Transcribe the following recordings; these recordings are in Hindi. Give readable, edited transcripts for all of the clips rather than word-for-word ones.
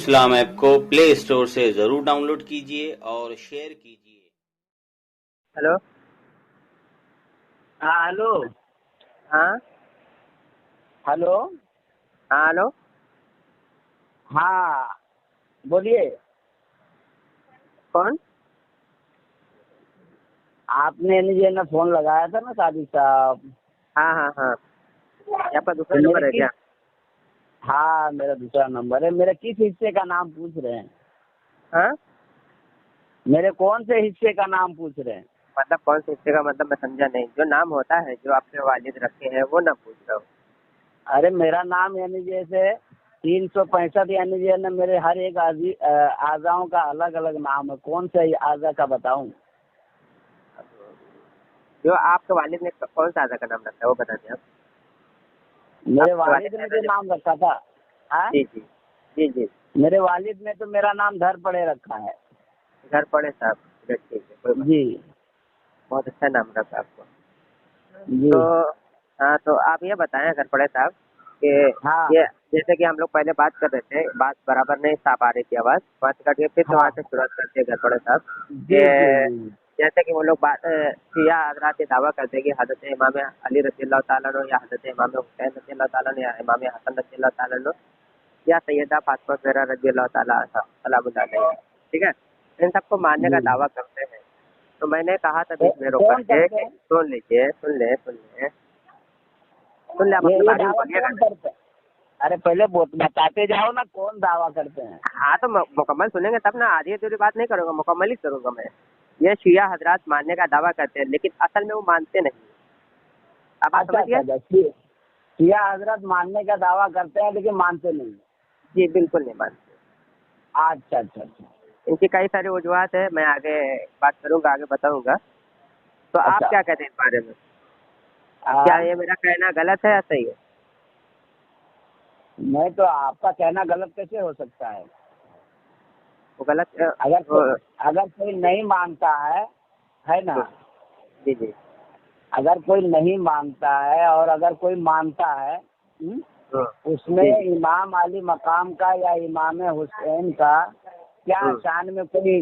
इस्लाम ऐप को प्ले स्टोर से जरूर डाउनलोड कीजिए और शेयर कीजिए। हेलो। हाँ हेलो। हाँ हेलो। हाँ हेलो। हाँ बोलिए। कौन? आपने मुझे ना फोन लगाया था ना सादिक साहब। हाँ हाँ हाँ, ये आपका दूसरा तो नंबर है क्या? हाँ मेरा दूसरा नंबर है। मेरे किस हिस्से का नाम पूछ रहे हैं? हाँ, मेरे कौन से हिस्से का नाम पूछ रहे हैं? मतलब कौन से हिस्से का, मतलब मैं समझा नहीं। जो नाम होता है जो आपके वालिद रखे हैं वो ना पूछ रहा हूँ। अरे मेरा नाम यानी जैसे 365 यानी जो है ना मेरे हर एक आजाओं का अलग अलग नाम है। कौन से आजा का बताऊं? जो आपके वालिद ने कौन सा आजा का नाम रखा है वो बता दें आप। मेरे आपके वालिद वालिद ने ने जो नाम रखा था। हाँ जी जी जी जी। मेरे वालिद ने तो मेरा नाम धर पड़े रखा है। घर पड़े साहब, चलिए ठीक है, कोई बात जी नहीं। बहुत अच्छा नाम रखा आपको। जी। तो हाँ, तो आप ये बताएं घर पड़े साहब कि हाँ ये जैसे कि हम लोग पहले बात कर रहे थे, बात बराबर नहीं साफ आ रही थी आवाज़, बात करके फिर से वहाँ हाँ। से शुरुआत करते हैं घर पड़े साहब जी जी कि जी। जैसे कि वो लोग बात शिया हज़रात ये दावा करते हैं कि हज़रत इमाम अली रज़ियल्लाहु ताला अन्हु या हज़रत इमाम हुसैन रज़ियल्लाहु ताला अन्हु या इमाम हसन रज़ियल्लाहु ताला अन्हु या सैयदा फातिमा ज़हरा रज़ियल्लाहु ताला सलामुल्लाह अलैहा, ठीक है, इन सबको मानने का जी। दावा करते हैं। तो मैंने कहा था बीच में रोक कौन करके करते कि हैं? सुन लीजिए, सुन ले, आप अपनी ये बारी में दावा बोलिएगा कौन ना। करते हैं? अरे पहले बताते जाओ ना कौन दावा करते हैं। हाँ, तो मुकम्मल सुनेंगे तब ना, आधी अधूरी बात नहीं करूँगा, मुकम्मल ही करूँगा मैं। ये शिया हज़रात मानने का दावा करते हैं लेकिन असल में वो मानते नहीं। आप बात अच्छा समझ अच्छा गए? अच्छा। शिया हजरत मानने का दावा करते हैं लेकिन मानते नहीं। जी बिल्कुल नहीं मानते। अच्छा अच्छा अच्छा। इनकी कई सारी वजूहत है, मैं आगे बात करूँगा, आगे बताऊँगा। तो आप अच्छा। क्या कहते हैं इस बारे में? क्या हाँ ये मेरा कहना गलत है या सही है? नहीं तो आपका कहना गलत कैसे हो सकता है? वो गलत अगर अगर कोई नहीं मानता है ना। जी जी। अगर कोई नहीं मानता है और अगर कोई मानता है हाँ, उसमें जी जी। इमाम अली मकाम का या इमाम हुसैन का क्या शान में कोई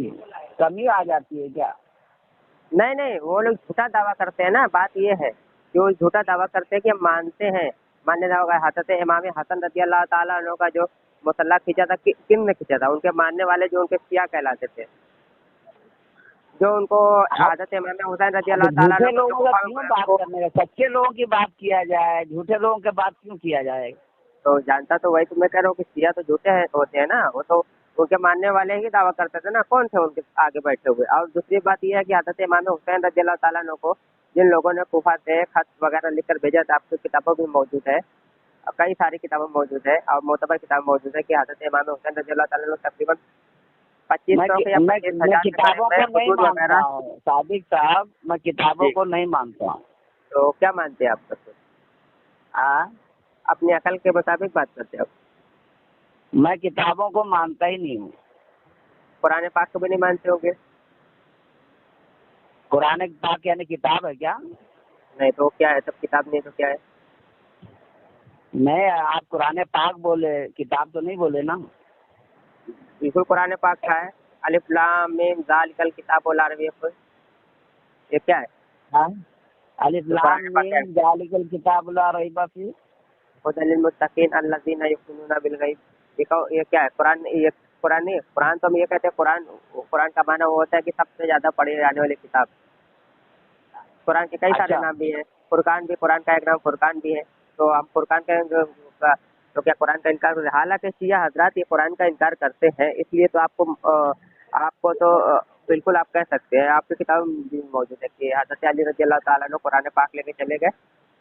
कमी आ जाती है क्या? नहीं नहीं, वो लोग झूठा दावा करते हैं ना, बात ये है कि वो झूठा दावा करते हैं कि हम मानते हैं। मानने दावा का हज़रत इमाम हसन रज़ी अल्लाह ताला अन्हु का जो मुसल्ला खींचा था, किन ने खींचा था? उनके मानने वाले जो उनके शिया कहलाते थे, जो उनको अब हज़रत इमाम हुसैन रज़ी अब अल्लाह ताला अन्हु झूठे को जो लोगों का क्यों बात करने का? सच्चे लोगों की बात किया जाए, झूठे लोगों की बात क्यों किया जाए? तो जानता तो वही तो मैं कह रहा हूँ कि शिया तो झूठे हैं होते हैं ना, वो तो उनके मानने वाले ही दावा करते थे ना, कौन थे उनके आगे बैठे हुए। और दूसरी बात यह है कि हज़रत इमाम हुसैन रज़ी अल्लाह ताला अन्हु को जिन लोगों ने कूफा से खत वगैरह लिखकर भेजा था, आपकी किताबों भी मौजूद है, और कई सारी किताबें मौजूद है और मोतबर किताब मौजूद है कि हज़रत इमाम हुसैन रज़ी अल्लाह ताला अन्हु तकरीबन 2500 के या मैं 25,000 के किताबों करीब में को नहीं हुजूर मानता वगैरह। हूँ सादिक साहब, मैं किताबों जी, को नहीं मानता हूँ। तो क्या मानते हैं आप सब? हाँ अपनी अकल के मुताबिक बात करते हो आप? मैं किताबों को मानता ही नहीं हूँ। कुरान पाक को भी नहीं मानते होंगे? कुरान पाक यानी किताब है क्या? नहीं तो क्या है, तब किताब नहीं तो क्या है? नहीं आप कुरान पाक बोले, किताब तो नहीं बोले ना। बिल्कुल कुरान पाक का है, अलिफ लाम मीम ज़ालिकल किताबुल ला रैब फीह। ये क्या है? हाँ अलिफ जो लाम कुरान पाक है, मीम ज़ालिकल किताब ला रैब फीह। हुदल लिल मुत्तकीन अल्लज़ीना युमिनूना बिल गैब। ये क्या है? कुरान, ये कुरान नहीं है। कुरान तो हम ये कहते हैं, कुरान कुरान का माना वो होता है कि सबसे ज़्यादा पढ़ी जाने वाली किताब। कुरान के कई सारे अच्छा नाम भी हैं, फुरकान भी, कुरान का एक नाम फुरकान भी है। तो हम फुरकान तो क्या कुरान का इनकार? हालांकि शिया हजरात ये कुरान का इनकार करते हैं, इसलिए तो आपको तो बिल्कुल आप कह सकते हैं, आपकी किताब भी मौजूद है कि हज़रत अली रज़ी अल्लाह ताला अन्हु कुरान पाक लेके चले गए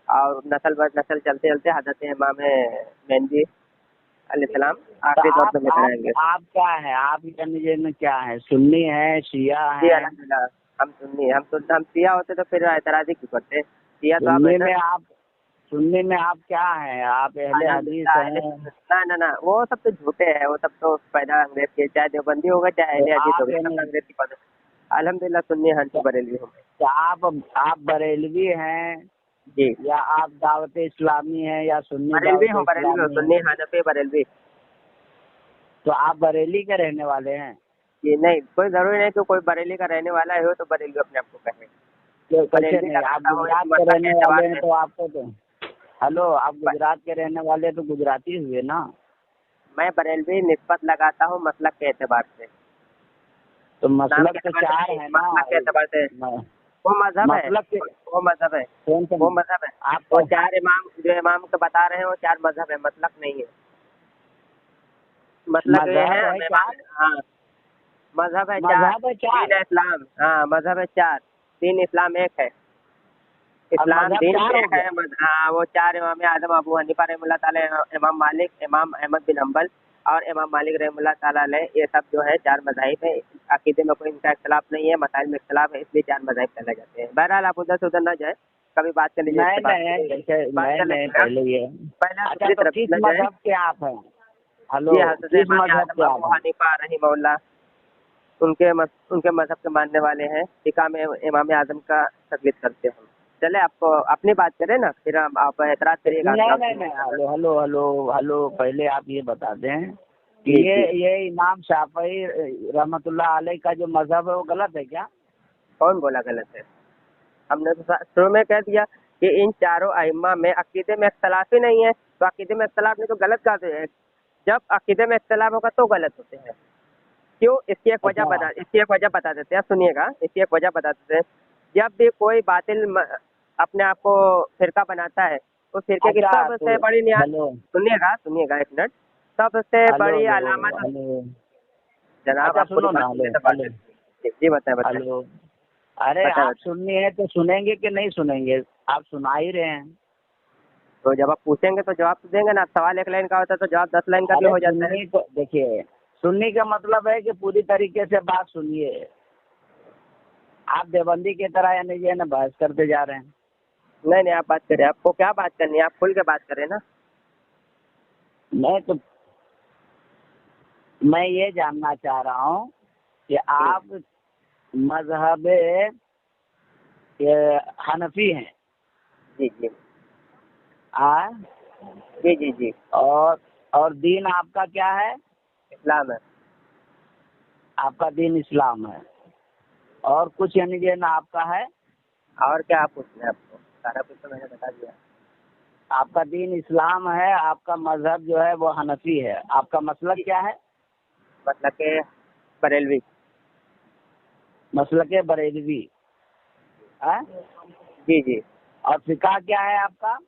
और नस्ल बर नस्ल चलते चलते हज़रत इमाम मेहदी अलैहिस्सलाम तो आखिरी दौर में लेकर आएंगे। आप क्या है? आप यानी जे में क्या है? सुन्नी है, शिया जी है? अल्हम्दुलिल्लाह, हम सुन्नी, हम शिया होते तो फिर एतराज़ ही क्यों करते? शिया तो आप है सुन्नी ना। में आप सुन्नी में आप क्या हैं? आप अहले हदीस अल्हम्दुलिल्लाह अहले हैं? सुन्नत। ना ना ना, वो सब तो झूठे हैं, वो सब तो पैदा अंग्रेज के, चाहे देवबंदी होगा चाहे तो अहले हदीस आप होगा, सब यानी अंग्रेज की पद। अल्हम्दुलिल्लाह सुन्नी हनफी बरेलवी हूँ मैं। तो आप बरेलवी हैं जी या आप दावत इस्लामी हैं या सुन्नी बरेलवी दावत हूँ, बरेलवी हूँ, इस्लामी हैं? सुन्नी हनफी बरेलवी। तो आप बरेली के रहने वाले हैं? ये नहीं, कोई जरूरी नहीं कि कोई बरेली का रहने वाला हो तो बरेली अपने आप को कहे। कैसे बरेली नहीं, का आप रहता हूँ इस गुजरात के मतलब के रहने एतबार वाले हैं से। तो आपको तो, हेलो, आप गुजरात के रहने वाले तो गुजराती हुए ना। मैं बरेलवी निस्बत लगाता हूँ मसलक के एतबार से। तो नाम मसलक के तो एतबार से चार नहीं, है ना। मसलक के एतबार से। म- वो मजहब है, मसलक के वो मजहब है, कौन से? वो मजहब है। वो आपका चार इमाम जो इमाम को बता रहे हैं वो चार मजहब है, मसलक नहीं है। मतलब ये है मजहब है इमाम, चार? हाँ मजहब है चार। मजहब है चार? दीन है इस्लाम, हाँ मजहब है चार। दीन इस्लाम एक है। और इस्लाम मजहब दीन चार हो एक है, गया? हाँ वो चार इमाम आजम अबू हनीफा रहमतुल्लाह ताला, इमाम मालिक, इमाम अहमद बिन हम्बल और इमाम मालिक रहमतुल्लाह ताला अलैह, ये सब जो है चार मज़ाहिब है। अकीदे में कोई इनका इख्तलाफ नहीं है, मसाइल में इख्तलाफ है, इसलिए चार मज़ाहिब कहलाए जाते हैं। बहरहाल आप उधर से उधर न जाए, कभी बात कर लीजिए, नहीं इससे बात नहीं, बात नहीं कर नहीं, लीजिएगा। पहले ये। पहले आप अच्छा, दूसरी तो तरफ किस न जाए। मजहब के आप हैं? हेलो, जी हज़रत किस इमाम मजहब आजम के आप अबू हैं? हनीफा रहिमहुल्लाह, उनके मजहब के मानने वाले हैं। फिका में इमाम आजम का तकलीद करते हैं। चले आपको अपनी बात करें ना, फिर हम आप एतराज़ करिएगा। नहीं नहीं नहीं, हेलो हेलो हेलो हेलो, पहले आप ये बता दें कि जी ये इमाम शाफई रहमतुल्लाह अलैह का जो मजहब है वो गलत है क्या? कौन बोला गलत है? हमने तो शुरू में कह दिया कि इन चारों अइम्मा में अकीदे में इख्तलाफ ही नहीं है, तो अकीदे में इख्तलाफ नहीं तो गलत कहाँ से है? जब अकीदे में इख्तलाफ होगा तो गलत होते हैं। क्यों? अच्छा इसकी एक वजह बता देते हैं, सुनिएगा, इसकी एक वजह बता देते हैं। जब भी कोई बातिल अपने आप को फिरका बनाता है तो फिरके की अच्छा, तो सबसे बड़ी निशान, हेलो सुनिएगा सुनिएगा एक मिनट, सबसे हेलो बड़ी हेलो अलामत। हेलो, जनाब अच्छा आप पूरी सुनो बात ना, सुनिए हेलो तो बात हेलो करिए। जी बताएं बताएं हेलो। अरे बताएं आप बताएं। सुननी है तो सुनेंगे कि नहीं सुनेंगे? आप सुना ही रहे हैं। तो जब आप पूछेंगे तो जवाब तो देंगे ना। सवाल एक लाइन का होता है तो जवाब 10 लाइन का भी अरे हो जाता है। सुननी तो देखिए, सुनने का मतलब है कि पूरी तरीके से बात सुनिए। आप देवबंदी की तरह यानी ये ना बहस करते जा रहे हैं। नहीं नहीं, आप बात करें, आपको क्या बात करनी है, आप खुल के बात करें ना। मैं तो मैं ये जानना चाह रहा हूँ कि आप मजहब हनफी हैं? जी जी आ जी जी जी। और दीन आपका क्या है? इस्लाम है। आपका दीन इस्लाम है। और कुछ यानी ये ना आपका है? और क्या आप पूछना है? आपको सारा कुछ तो मैंने बता दिया। आपका दीन इस्लाम है, आपका मजहब जो है वो हनफी है। आपका मसलक क्या है? मतलब के बरेलवी। मसलक बरेलवी है। जी जी। और फिका क्या है आपका?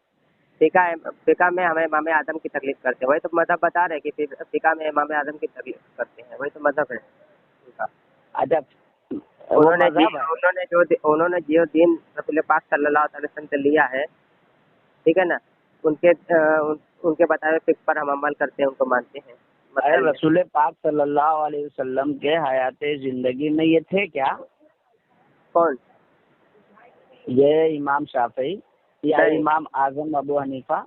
फिका में हमें इमाम आजम की तकलीफ करते हैं, वही तो मजहब बता रहे हैं कि फिका में इमाम आजम की तकलीफ करते हैं, वही तो मजहब है उनका। अच्छा, वो मजहब है। उन्होंने जो दीन रसूल पाक सल्लल्लाहु अलैहि वसल्लम से लिया है, ठीक है ना, उनके उनके बताए हुए फिक्र पर हम अमल करते हैं, उनको मानते हैं। अरे मतलब रसूल पाक सल्लल्लाहु अलैहि वसल्लम के हयात जिंदगी में ये थे क्या? कौन? ये इमाम शाफी या नहीं इमाम आजम अबू हनीफा?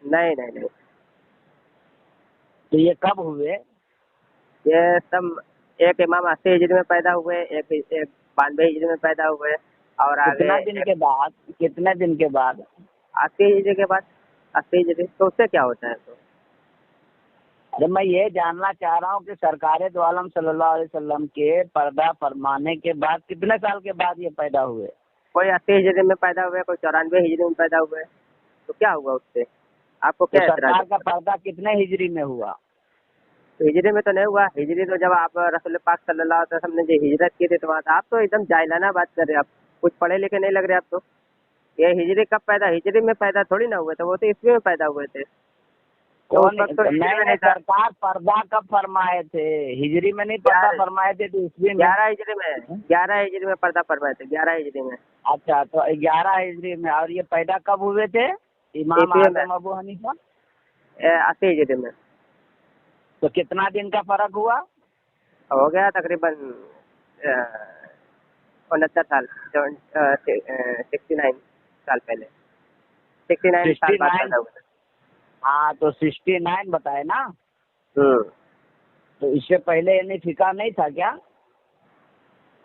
नहीं नहीं नहीं, तो ये कब हुए? ये सब एक इमाम 80 हिजरी में पैदा हुए, एक 92 हिजरी में पैदा हुए, और आगे कितना दिन के बाद? कितने दिन के बाद? 80 हिजरी के बाद। 80 हिजरी तो उससे क्या होता है? तो अरे मैं ये जानना चाह रहा हूँ कि सरकार दो आलम सल्लल्लाहु अलैहि वसल्लम के पर्दा फरमाने के बाद कितने साल के बाद ये पैदा हुए? कोई 80 हिजरी में पैदा हुए, कोई 94 हिजरी में पैदा हुए, तो क्या हुआ उससे? आपको तो क्या एतराज सरकार का है? पर्दा कितने हिजरी में हुआ? तो हिजरी में तो नहीं हुआ। हिजरी तो जब आप रसूल पाक सल्लल्लाहु अलैहि वसल्लम ने जो हिजरत की थी तो वहाँ आप तो एकदम जाहिलाना बात कर रहे हैं। आप कुछ पढ़े लिखे नहीं लग रहे आप तो। ये हिजरी कब पैदा? हिजरी में पैदा थोड़ी ना हुए थे, वो तो ईस्वी में पैदा हुए थे। तो उस कौन? वक्त तो हिजरी नहीं में नहीं, नहीं था। सरकार पर्दा कब फरमाए थे? हिजरी में नहीं पर्दा फरमाए थे तो ईस्वी में। 11 हिजरी में, 11 हिजरी में पर्दा फरमाए थे, 11 हिजरी में। अच्छा, तो 11 हिजरी में। और ये पैदा कब हुए थे इमाम ईस्वी में आजम अबू हनीफा? 80 हिजरी में। तो कितना दिन का फर्क हुआ? हो गया तकरीबन 69 साल, 69 साल पहले, 69 साल बाद 69? पैदा हुए थे। हाँ, तो 69 बताए ना। हम्म। तो इससे पहले यानी फिका नहीं था क्या?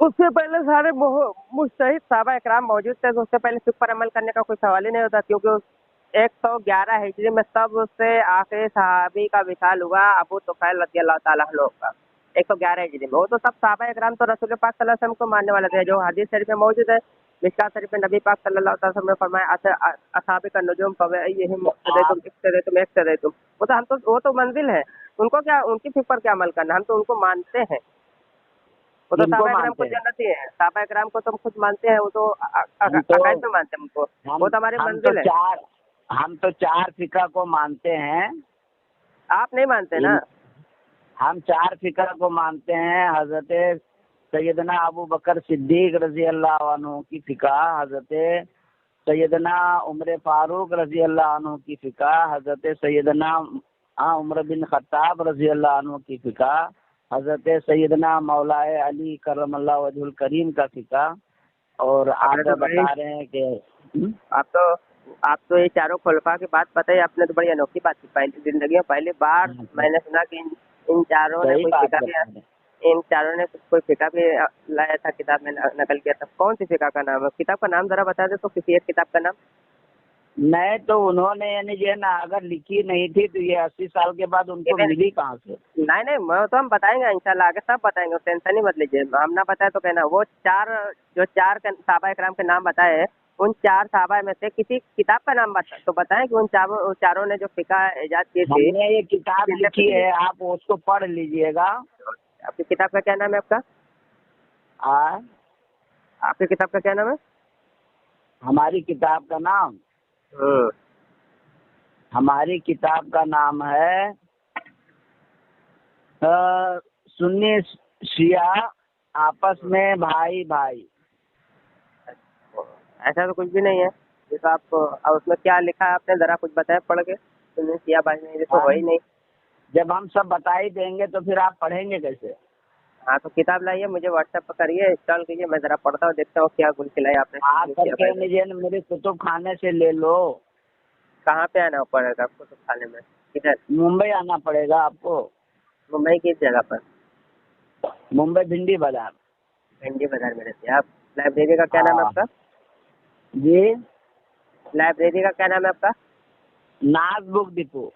उससे पहले सारे मुजतहिद सहाबा इकराम मौजूद थे, तो उससे पहले फिक्र पर अमल करने का कोई सवाल ही नहीं होता, क्योंकि 111 हिजरी में सबसे आखिरी सहाबी का विशाल हुआ अबू तुफैल रज़ियल्लाहु ताला अन्हु का 111 हिजरी में। वो तो सब सहाबा इकराम तो रसूल पाक सल्लल्लाहु अलैहि वसल्लम को मानने वाले थे, जो हदीस शरीफ में मौजूद है। मिशकात शरीफ में नबी पाक सल्लल्लाहु अलैहि वसल्लम ने फरमाया असहाबी का नजूम फबइहिम मुक्तदीतुम इक्तदीतुम। वो तो मंजिल है, उनको क्या, उनकी फिक्र पर क्या अमल करना, हम तो उनको मानते हैं। वो तो किनको सहाबा इकराम को मानते हैं? जन्नती है, सहाबा इकराम को तो हम खुद मानते हैं, वो तो हम तो अकायद में मानते हैं उनको, वो तो हमारी मंजिल है। हम तो 4 फिका को मानते हैं। आप नहीं मानते ना? हम 4 फिका को मानते हैं। हजरत सैयदना अबू बकर सिद्दीक रजी अल्लाह अन्हु की फिका, हजरत सैयदना उमर फारूक रजी अल्लाह अन्हु की फिका, हजरत सैयदना उमर बिन खत्ताब रजी अल्लाह अन्हु की फिका, हजरत सैयदना मौलाए अली करमल्लाहु वजहुल करीम का फिका। और आप बता रहे हैं कि आप तो ये चारों खुलफा की बात बताई आपने, तो बड़ी अनोखी बात की। पहली जिंदगी में पहली बार मैंने सुना कि इन चारों ने कोई फिका भी, इन चारों ने कोई फिका भी लाया था, किताब में नकल किया था। कौन सी फिका का नाम है? किताब का नाम जरा बता दे तो, किसी एक किताब का नाम। नहीं तो उन्होंने यानी जो है ना, अगर लिखी नहीं थी तो ये 80 साल के बाद उनको मिली कहाँ से? नहीं मैं तो, हम बताएंगे इंशाल्लाह, आगे सब बताएंगे, टेंशन ही मत लीजिए। हम ना बताए तो कहना। वो चार साहबा इकराम के नाम बताए, उन 4 साहबा में से किसी किताब का नाम तो बताएं कि उन चारों ने जो फिका इजाद की थी। हमने ये किताब लिखी है, आप उसको पढ़ लीजिएगा। आपकी किताब का क्या नाम है आपका? आपकी किताब का क्या नाम है? हमारी किताब का नाम हमारी किताब का नाम है सुन्नी शिया आपस में भाई भाई। ऐसा तो कुछ भी नहीं है। ये तो आप, और उसमें क्या लिखा है आपने, जरा कुछ बताया पढ़ के। सुन्नी शिया भाई नहीं, ये तो हो ही नहीं। जब हम सब बता ही देंगे तो फिर आप पढ़ेंगे कैसे? हाँ तो किताब लाइए, मुझे व्हाट्सएप पर करिए, इंस्टॉल कीजिए, मैं जरा पढ़ता हूँ, देखता हूँ क्या गुल खिलाई आपने। आप करके लीजिए, मेरे कुतुब खाने से ले लो। कहाँ पे आना पड़ेगा आपको तो खाने में? किधर? मुंबई आना पड़ेगा आपको। मुंबई किस जगह पर? मुंबई भिंडी बाजार। भिंडी बाजार में रहते हैं आप? लाइब्रेरी का क्या नाम है आपका? जी, लाइब्रेरी का क्या नाम है आपका? नाज बुक डिपो।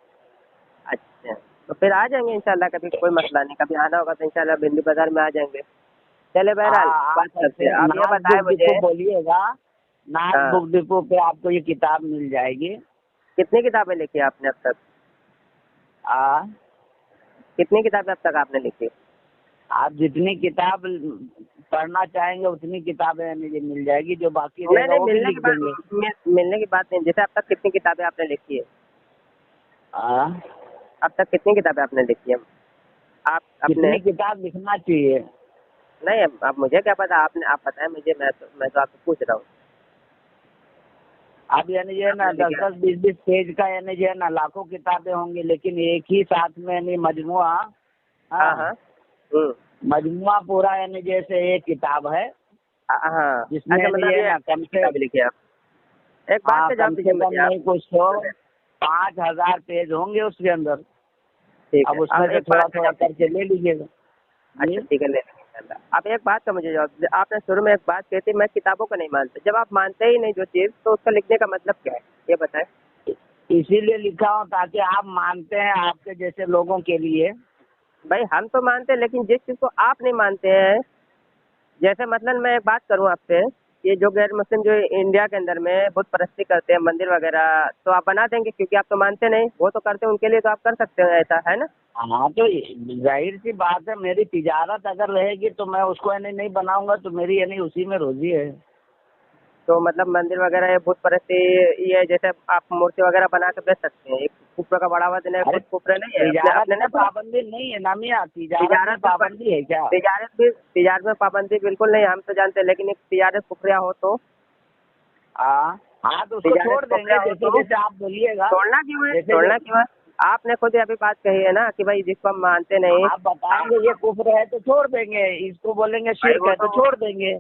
अच्छा, तो फिर आ जाएंगे इंशाल्लाह, कभी कोई मसला नहीं। कभी आना होगा तो इंशाल्लाह भिंडी बाजार में आ जाएंगे। चले बहरहाल बात करते हैं। आप ये बताएं मुझे, बोलिएगा नाज बुक डिपो पे आपको ये किताब मिल जाएगी। कितनी किताबें लिखी है आपने अब तक? कितनी किताबें अब तक आपने लिखी? आप जितनी किताब पढ़ना चाहेंगे उतनी किताबें मुझे मिल जाएगी, जो बाकी नहीं रहेगा वो भी मिलने लिख की बात, देंगे। मिलने की बात नहीं। जैसे अब तक कितनी किताबें आपने लिखी है? अब तक कितनी किताबें आपने लिखी है? आप अपने कितनी किताब लिखना चाहिए? नहीं, अब मुझे क्या पता, आप बताएं मुझे, मैं तो आपसे पूछ रहा हूँ। अब यानी जो है ना 10-10, 20-20 पेज का यानी जो है ना लाखों किताबें होंगी, लेकिन एक ही साथ में यानी मजमुआ। हाँ मजमुआ पूरा यानी जैसे एक किताब है। हाँ, जिसमें ये कम से लिखे आप। एक बात पे जवाब दीजिए मुझे, नहीं कुछ तो 5000 पेज होंगे उसके अंदर। अब उसमें से थोड़ा थोड़ा करके ले लीजिएगा। अच्छा ठीक है, ले लेंगे इंशाल्लाह। अब एक बात का मुझे जवाब दीजिए, आपने शुरू में एक बात कही थी, मैं किताबों को नहीं मानता। जब आप मानते ही नहीं जो चीज़, तो उसका लिखने का मतलब क्या है, ये बताएं। इसीलिए लिखा हूँ ताकि आप मानते हैं, आपके जैसे लोगों के लिए। भाई हम तो मानते हैं, लेकिन जिस चीज़ को आप नहीं मानते हैं, जैसे मतलब मैं एक बात करूँ आपसे, ये जो गैर मुस्लिम जो इंडिया के अंदर में बुत परस्ती करते हैं, मंदिर वगैरह, तो आप बना देंगे क्योंकि आप तो मानते नहीं। वो तो करते हैं, उनके लिए तो आप कर सकते हैं, ऐसा है ना? हाँ तो जाहिर सी बात है, मेरी तिजारत अगर रहेगी तो मैं उसको यानी नहीं बनाऊंगा, तो मेरी यानी उसी में रोजी है। तो मतलब मंदिर वगैरह, बुत परस्ती, ये जैसे आप मूर्ति वगैरह बना के बेच सकते हैं, एक कुफर का बढ़ावा देना, कुछ कुफर नहीं है। तिजारत में पाबंदी नहीं है ना मियां, तिजारत में पाबंदी है क्या? तिजारत में पाबंदी बिल्कुल नहीं, हम तो जानते हैं, लेकिन एक तिजारत कुफरिया हो तो हाँ तो उसको छोड़ देंगे, जैसे जैसे आप बोलिएगा। छोड़ना क्यों है? आपने खुद अभी बात कही है ना कि भाई जिसको हम मानते नहीं, आप बताएंगे ये कुफ्र है तो छोड़ देंगे, इसको बोलेंगे शिर्क है तो छोड़ देंगे।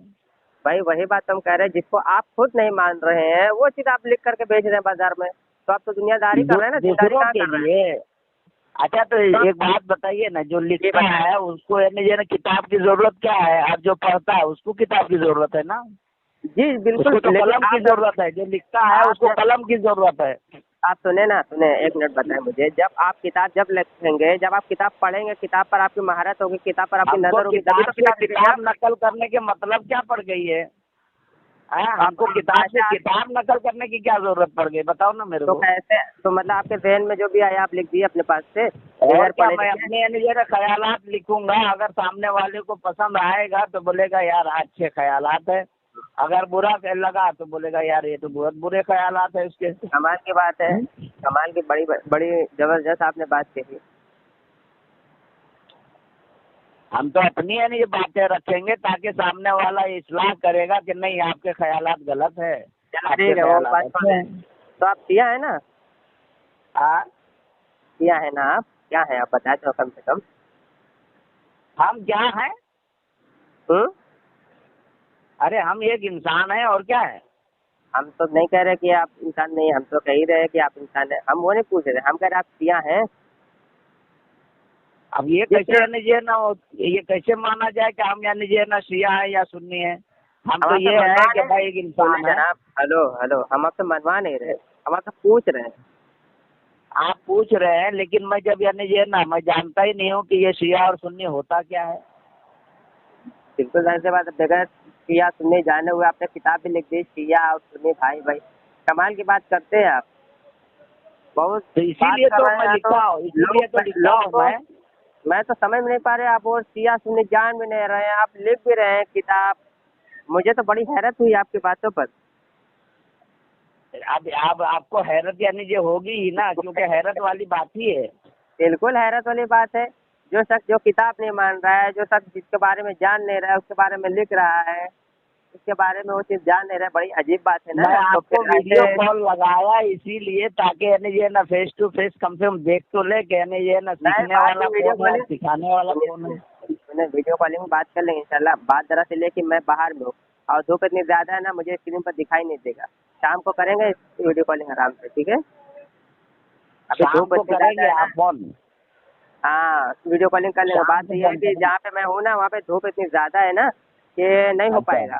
भाई वही बात हम कह रहे हैं, जिसको आप खुद नहीं मान रहे हैं वो चीज आप लिख करके बेच रहे हैं बाजार में, तो आप तो दुनियादारी कर रहे हैं ना, दुनियादारी कहाँ कर रहे हैं? अच्छा तो एक बात बताइए ना, जो लिखता है उसको यानी किताब की जरूरत क्या है? अब जो पढ़ता है उसको किताब की जरूरत है ना? जी बिल्कुल, उसको तो कलम की जरूरत है। जो लिखता है उसको कलम की जरूरत है। आप सुने ना, सुने, एक मिनट बताएं मुझे। जब लिखेंगे, जब आप किताब पढ़ेंगे, किताब पर आपकी महारत होगी, किताब पर आपकी हमको नजर होगी, तभी किताब तो से किताब लिखेंगे किताब आप। नकल करने के मतलब क्या पड़ गई है? हमको आप किताब से भाषा किताब नकल करने की क्या जरूरत पड़ गई, बताओ ना मेरे तो को। कैसे, तो मतलब आपके जहन में जो भी आया आप लिख दिए अपने पास से, और बगैर क्या, पढ़े मैं लिखे। अपने यानी जरा ख्यालात लिखूंगा, अगर सामने वाले को पसंद आएगा तो बोलेगा यार अच्छे ख्यालात है, अगर बुरा लगा तो बोलेगा यार ये तो बहुत बुरे ख्यालात है उसके। कमाल की बात है, कमाल की बड़ी बड़ी जबरदस्त आपने बात कही। हम तो अपनी यानी ये बातें रखेंगे ताकि सामने वाला इस्लाह करेगा कि नहीं आपके ख्यालात गलत है, चलो आपके ठीक है, वो ख्यालात बात अच्छे हैं। तो आप सिया है ना? हाँ, सिया है ना आप? क्या है आप बताए तो कम से कम। हम क्या हैं? हम्म। अरे हम एक इंसान है और क्या है। हम तो नहीं कह रहे कि आप इंसान नहीं, हम तो कह ही रहे हैं कि आप इंसान है, हम वो नहीं पूछ रहे, हम कह रहे आप सिया हैं। अब ये जिस कैसे यानी जे ना ये कैसे माना जाए कि हम यानी जे ना शिया है या सुन्नी है। हम हम तो आपसे ये है मनवा कि रहे भाई हैं। एक सुनिए इंसान है। जनाब, हेलो हेलो, हम आपसे मनवा नहीं रहे, हम आपसे पूछ रहे हैं। आप पूछ रहे हैं लेकिन मैं जब यानी ये ना मैं जानता ही नहीं हूँ कि ये शिया और सुन्नी होता क्या है। बिल्कुल जाहिर सी बात है, बगैर सिया सुन्नी जाने हुए आपने किताब भी लिख दी शिया और सुन्नी, भाई भाई कमाल की बात करते हैं आप। बहुत तो बात इसीलिए कर तो रहे मैं हैं तो लिखा हूँ, इसीलिए तो लिखा लोग हूँ को, मैं। मैं तो समझ नहीं पा रहे, आप और सिया सुन्नी जान भी नहीं रहे हैं, आप लिख भी रहे हैं किताब। मुझे तो बड़ी हैरत हुई आपकी बातों पर। अब आपको हैरत यानी ये होगी ही ना, क्योंकि हैरत वाली बात ही है। बिल्कुल हैरत वाली बात है। जो शख्स जो किताब नहीं मान रहा है, जो शख्स जिसके बारे में जान नहीं रहा है, उसके बारे में लिख रहा है, उसके बारे में वो चीज़ जान नहीं रहा है, बड़ी अजीब बात है ना। मैं तो आपको फिर वीडियो ऐसे कॉल लगाया इसीलिए ताकि यानी ये ना फेस टू फेस कम से कम देख तो ले कि यानी ये ना नहीं, सीखने बाद वाला में वीडियो कौन है और कॉलिंग, सिखाने वाला कौन है। मैंने वीडियो कॉलिंग में बात कर लेंगे इंशाल्लाह। बात जरा से लेके मैं बाहर में हूँ और धूप इतनी ज़्यादा है ना, मुझे स्क्रीन पर दिखाई नहीं देगा। शाम को करेंगे वीडियो कॉलिंग आराम से, ठीक है? अभी शाम धूप को इतनी ज़्यादा करेंगे है ना। आप फोन। हाँ, वीडियो कॉलिंग कर लेंगे। शाम बात को ये है फोन कि करेंगे। जहाँ पे मैं हूँ ना, वहाँ पे धूप इतनी ज़्यादा है ना कि नहीं हो अच्छा पाएगा,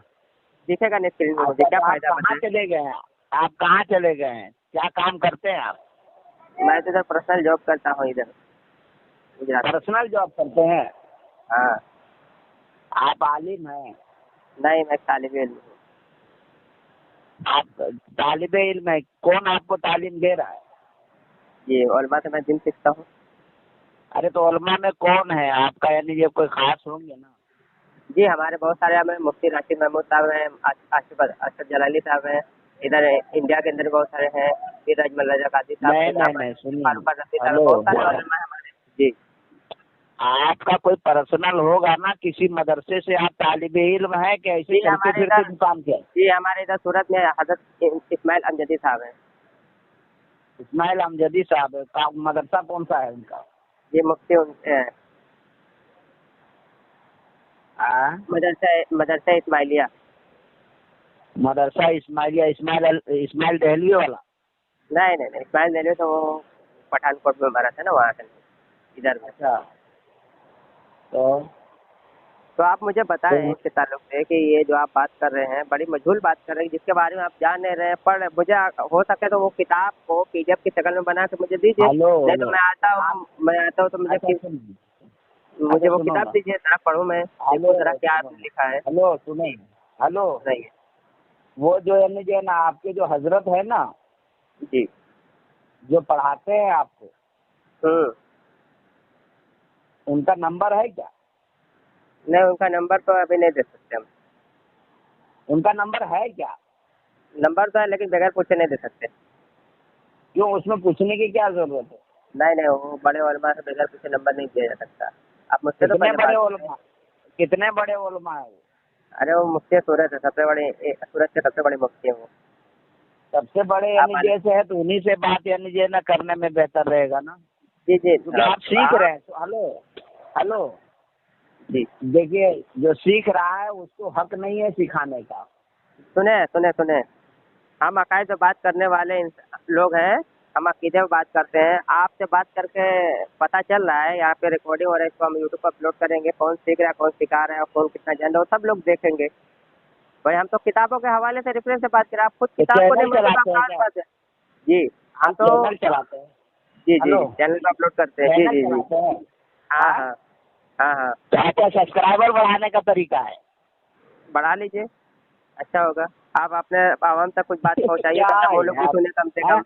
दिखेगा नहीं स्क्रीन में मुझे, अच्छा, क्या तो आप फ़ायदा कहाँ बताएं। चले गए हैं? आप कहाँ चले गए हैं, क्या काम करते हैं आप? मैं तो इधर पर्सनल जॉब करता हूँ इधर गुजरात में। पर्सनल जॉब करते हैं? हाँ। आप आलिम हैं? नहीं, मैं तालिब इल्म हूँ। आप तालिब इल्म है? कौन आपको तालीम दे रहा है? जी, उलमा से मैं दिन सीखता हूँ। अरे तो उलमा में कौन है आपका, यानी ये कोई खास होंगे ना? जी, हमारे बहुत सारे हमें मुफ्ती राशिद महमूद साहब हैं, आसिफ अरशद जलाली साहब हैं, इधर इंडिया के अंदर बहुत सारे हैं, फिर अजमल रजा काजी साहब हैं, नहीं यहाँ नहीं पर नहीं, सुनिए। फारूक रफी साहब हैं, हेलो, बहुत सारे उलमा हैं हमारे। जी। आपका कोई पर्सनल होगा ना, किसी मदरसे से आप तालिब इल्म है कि ऐसे जी, चलते हमारे फिरते इधर, दुकान के? जी हमारे इधर सूरत में हजरत इस्माइल अमजदी साहब हैं। इस्माइल अमजदी साहब है का मदरसा कौन सा है उनका? ये मुफ्ती उनसे हैं, हाँ? मदरसा इस्माइलिया। मदरसा इस्माइलिया, इस्माइल दहलवी वाला? नहीं नहीं नहीं, इस्माइल नहीं, तो वो पठानकोट में मरा था ना, वहाँ से नहीं, इधर में। अच्छा, तो आप मुझे बताएं तो इसके ताल्लुक से कि ये जो आप बात कर रहे हैं, बड़ी मजहूल बात कर रहे हैं, जिसके बारे में आप जान नहीं रहे हैं, पढ़ मुझे हो सके तो वो किताब को पीडीएफ की शक्ल में बना के मुझे दीजिए। हेलो नहीं तो हेलो, मैं आता हूँ तो अच्छा सुनिए, मुझे अच्छा वो सुनो किताब ना, दीजिए, जरा पढ़ूँ, मैं हेलो देखूँ जरा क्या सुनो आपने ना, लिखा है। हेलो सुनो, हेलो। नहीं। वो जो यानी जो है ना आपके जो हजरत है ना, जी। जो पढ़ाते हैं आपको, हम्म। उनका नंबर है क्या? नहीं, उनका नंबर तो अभी नहीं दे सकते हम। उनका नंबर है क्या? नंबर तो है लेकिन बगैर पूछे नहीं दे सकते। क्यों, उसमें पूछने की क्या जरूरत है? नहीं नहीं, वो बड़े उलमा से बगैर पूछे नंबर नहीं दिया जा सकता। आप मुझसे तो कितने पहले बड़े बात करें। उलमा, कितने बड़े उलमा है वो? अरे वो मुफ्ती सूरत है, सबसे बड़े सूरत के सबसे बड़े मुफ्ती हैं वो। सबसे बड़े आप यानी जैसे है तो उन्हीं से बात यानी जे ना करने में बेहतर रहेगा ना, जी जी। क्योंकि आप सीख रहे हैं तो। हेलो हेलो, जी, देखिए जो सीख रहा है उसको हक नहीं है सिखाने का। सुने सुने सुने, हम अकायद पे बात करने वाले लोग हैं, हम अकीदे पे बात करते हैं। आपसे बात करके पता चल रहा है, यहाँ पे रिकॉर्डिंग हो रहा है, इसको हम यूट्यूब पर अपलोड करेंगे, कौन सीख रहा है, कौन सिखा रहा है और कौन कितना जान रहा है, सब लोग देखेंगे। भाई हम तो किताबों के हवाले से रेफरेंस से बात करें, आप खुद तो किताब को नहीं चैनल मानते तो आप चलाते हैं कहाँ से क्या? बात है। जी। हम तो चैनल चलाते हैं। जी हेलो। चैनल पे अपलोड करते हैं। जी चैनल जी जी चलाते हैं। हाँ हाँ हाँ हाँ क्या क्या सब्सक्राइबर बढ़ाने का तरीका है? बढ़ा लीजिए, अच्छा होगा। आप अपने आवाम तक कुछ बात पहुंचाइए, क्या मतलब वो है लोग भी यार? सुने कम से हाँ? कम।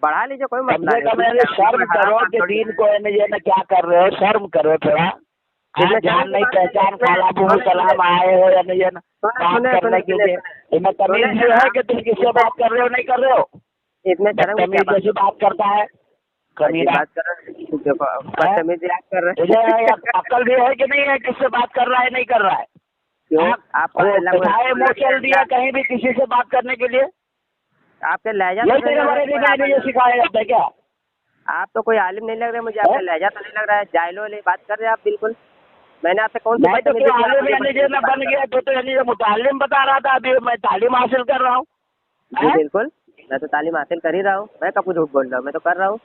बढ़ा लीजिए, कोई कम मसला से नहीं। कम कुछ यानी क्या, शर्म कोई हराम करो काम कि थोड़ी दीन है। को यानी ये ना क्या कर रहे हो, शर्म करो थोड़ा। हाँ, इसमें जान शर्म की नहीं बात नहीं है, पहचान खाला इसमें बहू सुने सलाम आए हो यानी ये ना सुने काम सुने करने सुने के सुने लिए। सुने इनमें तमीज सुने ये है जनाब, कि तुम किससे बात कर रहे हो, नहीं कर रहे हो? इसमें शर्म की क्या बदतमीज बात जैसी बात करता है ऐसी कमीना। बात कर रहे हैं? देखो बदतमीजी आप कर रहे तुझे हैं। अक्ल भी है कि नहीं है, किससे बात कर रहा है नहीं कर रहा है? क्यों? हाँ? आपको वो लैंग्वेज उठाए मुँह चल दिया कहीं भी किसी से बात करने के लिए। आपके लहजा तो यही नहीं तेरे लग रहा बारे है कोई में नहीं ये सिखाया जाता है क्या? आप तो कोई आलिम नहीं लग रहे मुझे, आपका लहजा तो नहीं लग रहा है, जाहिलो वाली बात कर रहे हैं आप बिल्कुल। मैंने आपसे कौन सी नहीं तो बदतमीजी तू की, आप आलिम मुझे यानी जो बदतमीजी ना बात बन कर रहे गया तो यानी जो मुतालिम बता रहा था, अभी मैं तालीम हासिल कर रहा हूँ। हैं? जी बिल्कुल, मैं तो तालीम हासिल कर ही रहा हूँ, मैं कब झूठ बोल रहा हूँ, मैं तो कर रहा हूँ।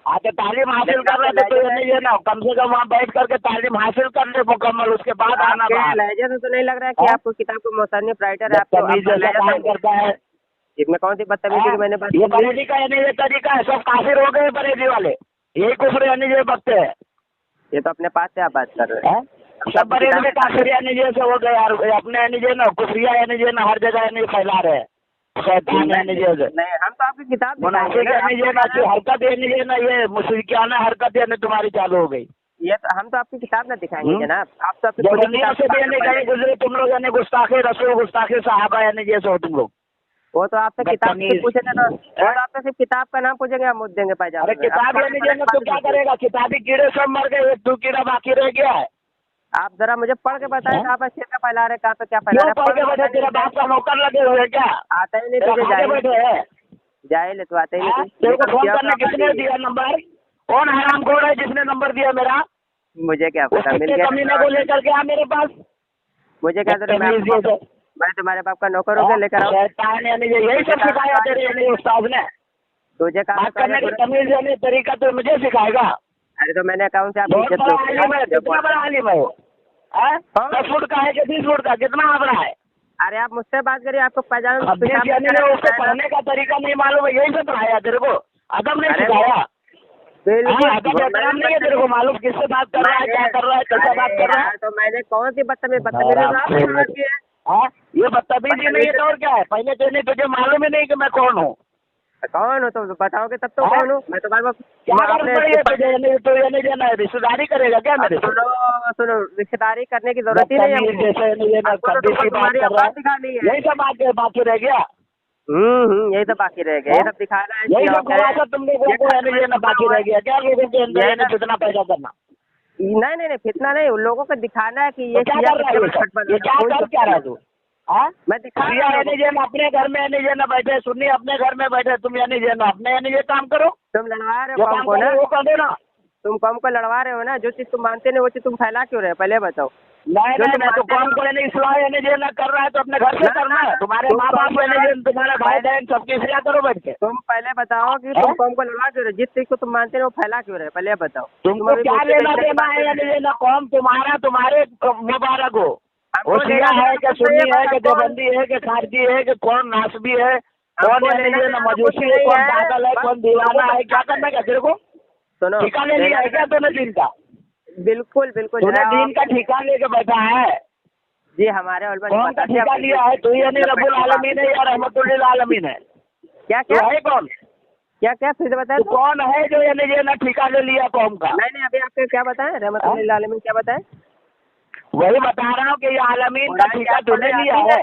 हाँ तो तालीम हासिल लेकिन कर रहा आपके था तो लहजे यानी से ये ना कम से कम वहाँ बैठ करके तालीम हासिल कर ले मुकम्मल, उसके बाद आना आपके बाहर। लहजे से तो नहीं लग रहा है कि हाँ? आपको किताब को मुसन्निफ राइटर है, आपको बदतमीज आपका जैसा लहजा काम तो करता है। इसमें कौन सी बदतमीजी हाँ? की मैंने बात ये की? बरेली का यानी ये तरीका है, सब काफिर हो गए बरेली वाले, यही कुफर यानी ये बकते हैं। ये तो अपने पास से आप बात कर रहे हैं। हैं? सब बरेली में काफिर यानी जैसे हो गए यार, अपने यानी जो ना कुफरिया यानी जो ना हर जगह यानी फैला रहे हैं। शैतान यानी जैसे नहीं, हम तो आपकी किताब दिखाएंगे मुनाफिक ना, यानी जो ना की हरकत यानी जो ना ये मुशरिकाना हरकत यानी तुम्हारी चालू हो गई। ये तो हम तो आपकी किताब ना दिखाएंगे जनाब, आप तो अपनी जब खुद ही दुनिया किताब से भी यानी पढ़ कहीं लेंगे। गुजरे तुम लोग यानी गुस्ताखे रसूल गुस्ताखे साहबा यानी जैसे हो तुम लोग। वो तो आपसे किताब से बदतमीज। पूछेंगे ना, वो तो आपसे सिर्फ किताब का नाम पूछेंगे, आप मुझ देंगे अरे पैजामे में। किताब यानी जो ना तू क्या करेगा, किताबी कीड़े सब मर गए, तू कीड़ा बाकी रह गया है। आप जरा मुझे पढ़ के बताएं, हैं? कहाँ पर शेर का फैला रहे, कहाँ पे क्या फैला क्यों रहे, पढ़ के बैठे, तेरा बाप का नौकर लगे हुए क्या? आता ही नहीं तेरा तुझे, खा के बैठे है? जाहिल है तू, आता ही नहीं हैं? तुझे। तेरे को फोन करने किसने दिया नंबर? कौन हराम खोर है जिसने नंबर दिया मेरा? मुझे क्या उस पता, मिल कितने गया कमीने को लेकर के आ मेरे पास। मुझे क्या जरूरत, बदतमीज जैसे। मैं तुम्हारे बाप का नौकर हो गया, लेकर आओ। शैतान यानी यही सब सिखाया तेरे यानी उस्ताद ने। तुझे कहा बात करने की तमीज यानी तरीका तो मुझे सिखाएगा। अरे तो मैंने अकाउंट से आपकी बहुत इज्जत बड़ा लूट आलिम है, कितना बड़ा आलिम है वो? हैं? हाँ। 10 फुट का है कि 20 फुट का, कितना आंकड़ा है? अरे आप मुझसे बात करिए, आपको पैजामे में अब जिस पेशाब यानी करना उसको है ना? पढ़ने का तरीका नहीं मालूम है, यही सब पढ़ाया तेरे को, अदब नहीं अरे सिखाया। बिल्कुल, हाँ, अदब एहतराम नहीं है तेरे को मालूम, किससे बात कर रहा है, क्या कर रहा है, कैसा बात कर रहा है। तो मैंने कौन सी बदतमीजी तो आपने शुरुआत की है। हाँ, ये बदतमीजी नहीं है तो और क्या है? पहले तो नहीं, तुझे मालूम ही नहीं कि मैं कौन हूँ। कौन हो तो बताओगे तब तो हाँ? कौन हूँ मैं, तो बार बार क्या कर रही है तुझे? यानी तो यानी जो ना रिश्तेदारी करेगा क्या मेरे से? सुनो सुनो, रिश्तेदारी करने की जरूरत ही नहीं है बदतमीज हमको। जैसे यानी ये ना हमको तो कब्बी सी बात तुम्हारी कर रहा औकात दिखानी है, है। यही सब बाकी रह गया। यही सब बाकी रह गया, ये सब दिखाना है यही कि सब खरासा तुम लोगों को यानी ये ना बाकी रह गया क्या, लोगों के अंदर यानी फितना पैदा करना। नहीं नहीं नहीं, फितना नहीं, उन लोगों को दिखाना है कि तो ये क्या सिया कर रहा है ये सब? ये क्या कर क्या रहा है तू? हाँ? मैं दिखा सिया रहा यानी हूँ। जो ना अपने घर में यानी जो ना बैठे, सुन्नी अपने घर में बैठे, तुम यानी जो ना अपने यानी ये काम करो, तुम लड़वा रहे जो हो कौम काम को ना, करो वो कर देना। तुम कौम को लड़वा रहे हो ना, जो चीज तुम मानते नहीं वो चीज तुम फैला क्यों रहे हो, पहले बताओ। नहीं जो नहीं, तुम मैं तो मानते काम नहीं को यानी इस्लाह यानी जो ना कर रहा है तो अपने घर से ना, करना है। तुम्हारे तुम माँ कौम बाप को यानी जो तुम्हारे भाई बहन सबकी इस्लाह करो बैठ के। तुम पहले बताओ कि तुम कौम को लड़वा क्यों रहे, जिस चीज को तुम मानते नहीं वो फैला क्यों रहे, पहले बताओ। तुम तुमको अभी क्या मुफ्ती में लेना इज्जत की देना बात है कर यानी रहे हो। ये ना कौम तुम्हारा तुम्हारे मुबारक हो। हमको वो शिया लेना है देना कि तो सुन्नी ये है कि बताओ, देवबंदी है कि खारजी है कि कौन नासबी है, कौन हमको यानी लेना ये ना देना तो कुछ मजूसी है, नहीं कौन है। पागल है, बस कौन दीवाना लोगों को है, क्या दिखाना करना है तेरे को? सुनो, ठिका ले लिया है क्या तूने दीन का? बिल्कुल बिल्कुल तूने जनाब। दीन का ठिका लेके बैठा है? जी हमारे उलमा ने कौन का बताया ठिका लिया है? तू यानी रब्बुल आलमीन है या रहमतुल्लिल आलमीन है? क्या तू क्या है कौन? क्या क्या फिर से बताए तू तो। कौन है जो यानी ये ना ठिका ले लिया कौम का? नहीं नहीं, अभी आपके क्या बताएं, रहमतुल्लिल आलमीन क्या बताएं। वही बता रहा हूँ कि ये आलमीन का ठिका तूने लिया है।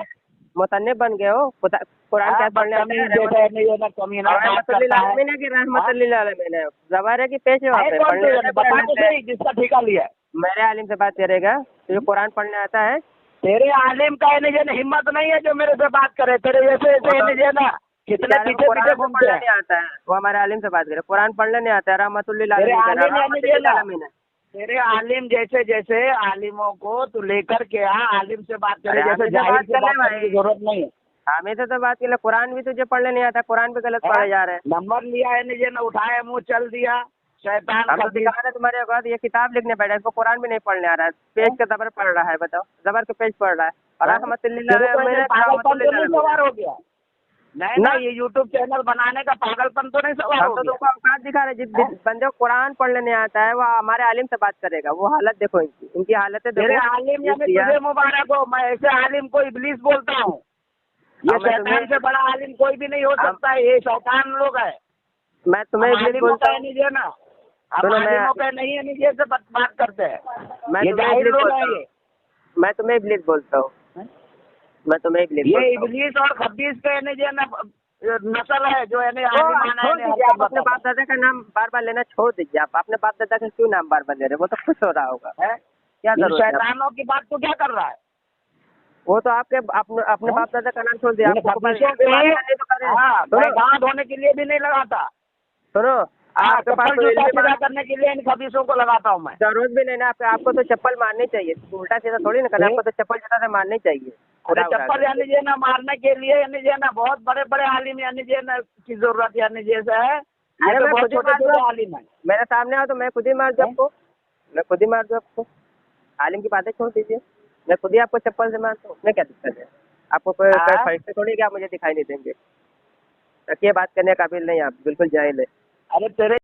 मुसन्निफ बन गए हो, कुरान क्या पढ़ने आता है। जैसे यानी ये ना कमीना बात रहमतुल्लिल करता है। आलमीन है कि रहमतुल्लिल आलमीन है, जवाहर है कि पेश है वहाँ है पे कौन पढ़ने तू? आता है बता कुरान तो से। सही जिसका ठिका लिया है। मेरे आलिम से बात करेगा तो ये कुरान पढ़ने आता है। तेरे आलिम का यानी ये ना हिम्मत नहीं है जो मेरे से बात करे, तेरे जैसे ऐसे यानी ये ना कितने बेचारे को पीछे कुरान पीछे को घूमते पढ़ने हैं। नहीं आता है, वो हमारे आलिम से बात करे, कुरान पढ़ने नहीं आता है। रहमतुल्लिल तेरे आलमीन आलिम यानी ये ना आलमीन है। तेरे आलिम जैसे जैसे आलिमों को तू लेकर के आ, आलिम से बात करे, अरे जैसे आलिम से जाहिर बात से कर बात ले करने की भाई, जरूरत नहीं है। हमें तो बात कर ले, कुरान भी तुझे पढ़ने नहीं आता, कुरान भी गलत पढ़े जा रहे हैं। नंबर लिया है नहीं, ये ना उठाया मुंह चल दिया, शैतान हम तो खबीर। दिखा रहे तुम्हारे औकात, ये किताब लिखने बैठा है, इसको कुरान भी नहीं पढ़ने आ रहा है, पेज का जबर पढ़ रहा है, बताओ जबर के पेज पढ़ रहा है। और रहमतुल्लिल तेरे को आलमीन ये है, पागलपन तो रहमतुल्लिल नहीं आलमीन है। सवार हो गया? नहीं ना, ये यूट्यूब चैनल बनाने का पागलपन तो नहीं सवाल हम हो तो गया? तुमको औकात दिखा रहे, जिस बंदे को कुरान पढ़ लेने आता है वो हमारे आलिम से बात करेगा। वो हालत देखो इनकी, इनकी हालतें तेरे देखो। आलिम ये यानी सिया- तुझे मुबारक हो, मैं ऐसे आलिम को इबलीस बोलता हूँ। ये अब मैं शैतान तुम्हें- से बड़ा आलिम कोई भी नहीं हो अब- सकता है, ये शैतान लोग है। मैं तुम्हें हम इबलीस आलिमों बोलता का हूँ। नहीं ना, हम सुनो, मैं- आलिमों का नहीं है से बात करते हैं। मैं ये तुम्हें जाहिल इबलीस लोग बोलता हैं हूँ। ये। मैं तुम्हें इबलीस बोलता हूँ। मैं तुम्हें इबलीस ये बोलता हूँ। इबलीस और खबीस के यानी जो है ना नस्ल है, जो यानी तो आलिमाना छोड़ यानी दीजिए, हरकत आप अपने बताता बाप दादा का नाम बार बार लेना छोड़ दीजिए। आप अपने बाप दादा का क्यों नाम बार बार ले रहे हैं? वो तो खुश हो रहा होगा। है। क्या इन जरूरत है? शैतानों की बात तो क्या कर रहा है? वो तो आपके अपने बाप दादा का नाम छोड़ दिया। इन आपको खबीसों बात करनी को तो करें। हाँ, मैं सुनो गाँव धोने के लिए भी नहीं लगाता। सुनो, हाँ, आपके पास चप्पल तो जूता इल्मी सीधा बात करने के लिए इन खबीसों को लगाता हूँ मैं। जरूरत भी नहीं ना। आपको तो चप्पल मारनी चाहिए, उल्टा सीधा थोड़ी ना करना। आपको तो चप्पल जूता से मारनी चाहिए। अरे उड़ा उड़ा चप्पल के। यानी जो है ना मारने के लिए यानी जो है ना बहुत बड़े बड़े आलिम यानी जो है ना की जरूरत यानी जैसे है। ये अरे तो मैं बहुत खुद ही छोटे मार दूँ। छोटे आलिम है। मेरे सामने आओ तो मैं खुद ही मार दूँ आपको। मैं खुद ही मार दूँ आपको। आलिम की बातें छोड़ दीजिए। मैं खुद ही आपको चप्पल से मारता हूँ, उसमें क्या दिक्कत है? आपको कोई हाँ? फरिश्ते थोड़ी कि आप मुझे दिखाई नहीं देंगे। रखिए, बात करने के काबिल नहीं आप, बिल्कुल जाहिल है। अरे तेरे